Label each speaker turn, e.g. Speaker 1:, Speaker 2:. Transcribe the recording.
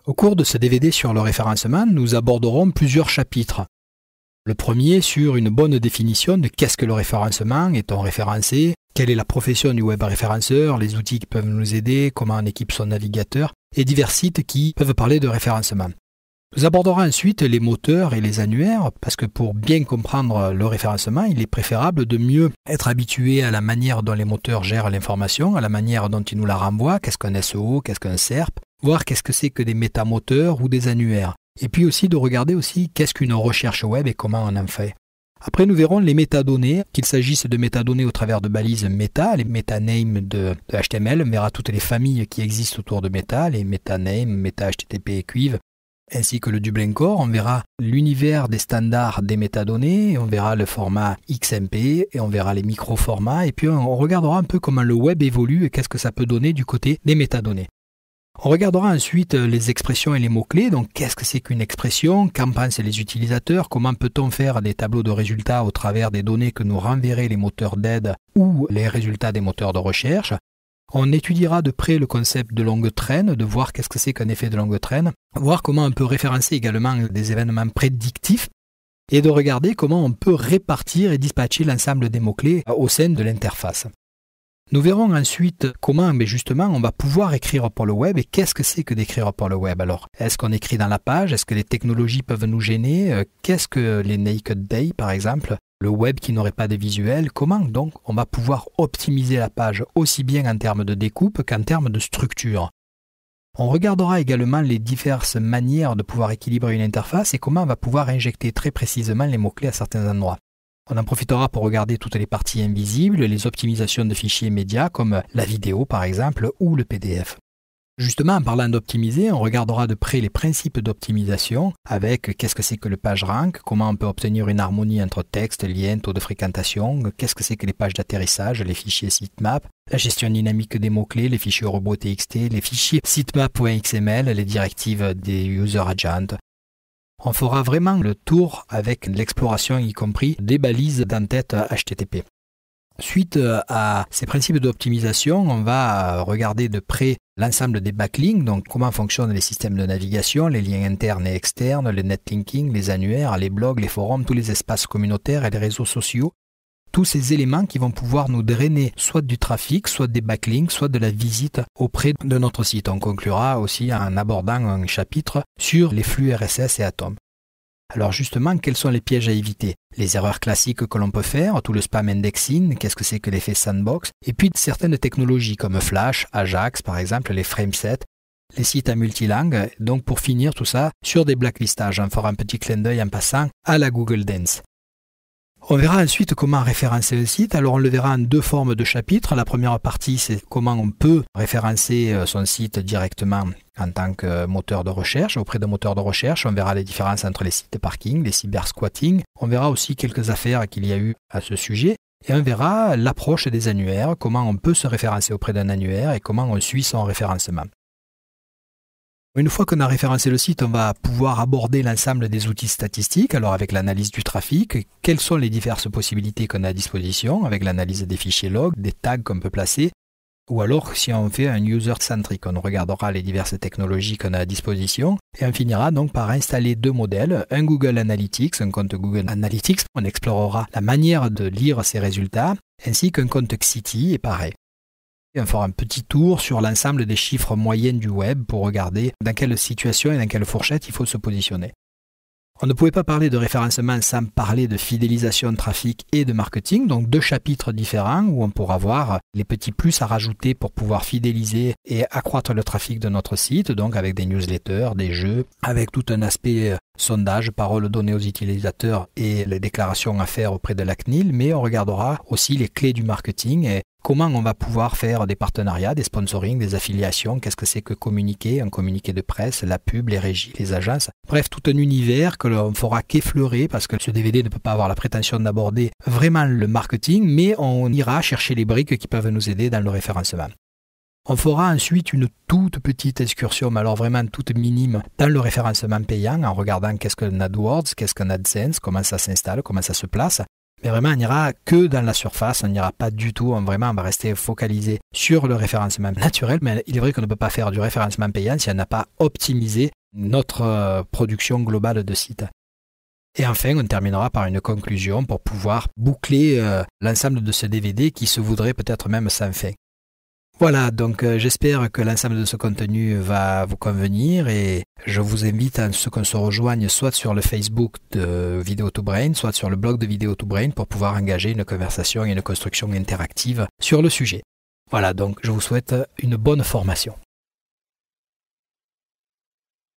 Speaker 1: Au cours de ce DVD sur le référencement, nous aborderons plusieurs chapitres. Le premier sur une bonne définition de qu'est-ce que le référencement, est-on référencé, quelle est la profession du web référenceur, les outils qui peuvent nous aider, comment on équipe son navigateur, et divers sites qui peuvent parler de référencement. Nous aborderons ensuite les moteurs et les annuaires, parce que pour bien comprendre le référencement, il est préférable de mieux être habitué à la manière dont les moteurs gèrent l'information, à la manière dont ils nous la renvoient, qu'est-ce qu'un SEO, qu'est-ce qu'un SERP, voir qu'est-ce que c'est que des métamoteurs ou des annuaires. Et puis aussi de regarder aussi qu'est-ce qu'une recherche web et comment on en fait. Après, nous verrons les métadonnées, qu'il s'agisse de métadonnées au travers de balises méta, les métanames de HTML, on verra toutes les familles qui existent autour de méta, les métanames, méta HTTP et cuiv, ainsi que le Dublin Core. On verra l'univers des standards des métadonnées, on verra le format XMP et on verra les micro-formats, et puis on regardera un peu comment le web évolue et qu'est-ce que ça peut donner du côté des métadonnées. On regardera ensuite les expressions et les mots-clés, donc qu'est-ce que c'est qu'une expression, qu'en pensent les utilisateurs, comment peut-on faire des tableaux de résultats au travers des données que nous renverraient les moteurs d'aide ou les résultats des moteurs de recherche. On étudiera de près le concept de longue traîne, de voir qu'est-ce que c'est qu'un effet de longue traîne, voir comment on peut référencer également des événements prédictifs et de regarder comment on peut répartir et dispatcher l'ensemble des mots-clés au sein de l'interface. Nous verrons ensuite comment justement on va pouvoir écrire pour le web et qu'est-ce que c'est que d'écrire pour le web. Alors, est-ce qu'on écrit dans la page? Est-ce que les technologies peuvent nous gêner? Qu'est-ce que les Naked Day par exemple? Le web qui n'aurait pas de visuel? Comment donc on va pouvoir optimiser la page aussi bien en termes de découpe qu'en termes de structure? On regardera également les diverses manières de pouvoir équilibrer une interface et comment on va pouvoir injecter très précisément les mots-clés à certains endroits. On en profitera pour regarder toutes les parties invisibles, les optimisations de fichiers médias comme la vidéo par exemple ou le PDF. Justement, en parlant d'optimiser, on regardera de près les principes d'optimisation avec qu'est-ce que c'est que le PageRank, comment on peut obtenir une harmonie entre texte, lien, taux de fréquentation, qu'est-ce que c'est que les pages d'atterrissage, les fichiers sitemap, la gestion dynamique des mots-clés, les fichiers robots.txt, les fichiers sitemap.xml, les directives des user agents. On fera vraiment le tour avec l'exploration y compris des balises d'entête HTTP. Suite à ces principes d'optimisation, on va regarder de près l'ensemble des backlinks, donc comment fonctionnent les systèmes de navigation, les liens internes et externes, le netlinking, les annuaires, les blogs, les forums, tous les espaces communautaires et les réseaux sociaux. Tous ces éléments qui vont pouvoir nous drainer soit du trafic, soit des backlinks, soit de la visite auprès de notre site. On conclura aussi en abordant un chapitre sur les flux RSS et Atom. Alors justement, quels sont les pièges à éviter? Les erreurs classiques que l'on peut faire, tout le spam indexing, qu'est-ce que c'est que l'effet sandbox? Et puis certaines technologies comme Flash, Ajax par exemple, les framesets, les sites à multilangue. Donc pour finir tout ça sur des blacklistages, on fera un petit clin d'œil en passant à la Google Dance. On verra ensuite comment référencer un site. Alors on le verra en deux formes de chapitres. La première partie, c'est comment on peut référencer son site directement en tant que moteur de recherche. Auprès de moteurs de recherche, on verra les différences entre les sites parking, les cybersquatting. On verra aussi quelques affaires qu'il y a eu à ce sujet. Et on verra l'approche des annuaires, comment on peut se référencer auprès d'un annuaire et comment on suit son référencement. Une fois qu'on a référencé le site, on va pouvoir aborder l'ensemble des outils statistiques, alors avec l'analyse du trafic, quelles sont les diverses possibilités qu'on a à disposition, avec l'analyse des fichiers log, des tags qu'on peut placer, ou alors si on fait un user-centric, on regardera les diverses technologies qu'on a à disposition, et on finira donc par installer deux modèles, un Google Analytics, un compte Google Analytics, on explorera la manière de lire ces résultats, ainsi qu'un compte Xity, et pareil. On fera un petit tour sur l'ensemble des chiffres moyennes du web pour regarder dans quelle situation et dans quelle fourchette il faut se positionner. On ne pouvait pas parler de référencement sans parler de fidélisation de trafic et de marketing, donc deux chapitres différents où on pourra voir les petits plus à rajouter pour pouvoir fidéliser et accroître le trafic de notre site, donc avec des newsletters, des jeux, avec tout un aspect sondage, paroles données aux utilisateurs et les déclarations à faire auprès de la CNIL, mais on regardera aussi les clés du marketing et comment on va pouvoir faire des partenariats, des sponsoring, des affiliations, qu'est-ce que c'est que communiquer, un communiqué de presse, la pub, les régies, les agences. Bref, tout un univers que l'on fera qu'effleurer parce que ce DVD ne peut pas avoir la prétention d'aborder vraiment le marketing, mais on ira chercher les briques qui peuvent nous aider dans le référencement. On fera ensuite une toute petite excursion, mais alors vraiment toute minime, dans le référencement payant en regardant qu'est-ce qu'un AdWords, qu'est-ce qu'un AdSense, comment ça s'installe, comment ça se place. Mais vraiment, on n'ira que dans la surface, on n'ira pas du tout, on va rester focalisé sur le référencement naturel, mais il est vrai qu'on ne peut pas faire du référencement payant si on n'a pas optimisé notre production globale de site. Et enfin, on terminera par une conclusion pour pouvoir boucler l'ensemble de ce DVD qui se voudrait peut-être même sans fin. Voilà, donc j'espère que l'ensemble de ce contenu va vous convenir et je vous invite à ce qu'on se rejoigne soit sur le Facebook de Vidéo2Brain, soit sur le blog de Vidéo2Brain pour pouvoir engager une conversation et une construction interactive sur le sujet. Voilà, donc je vous souhaite une bonne formation.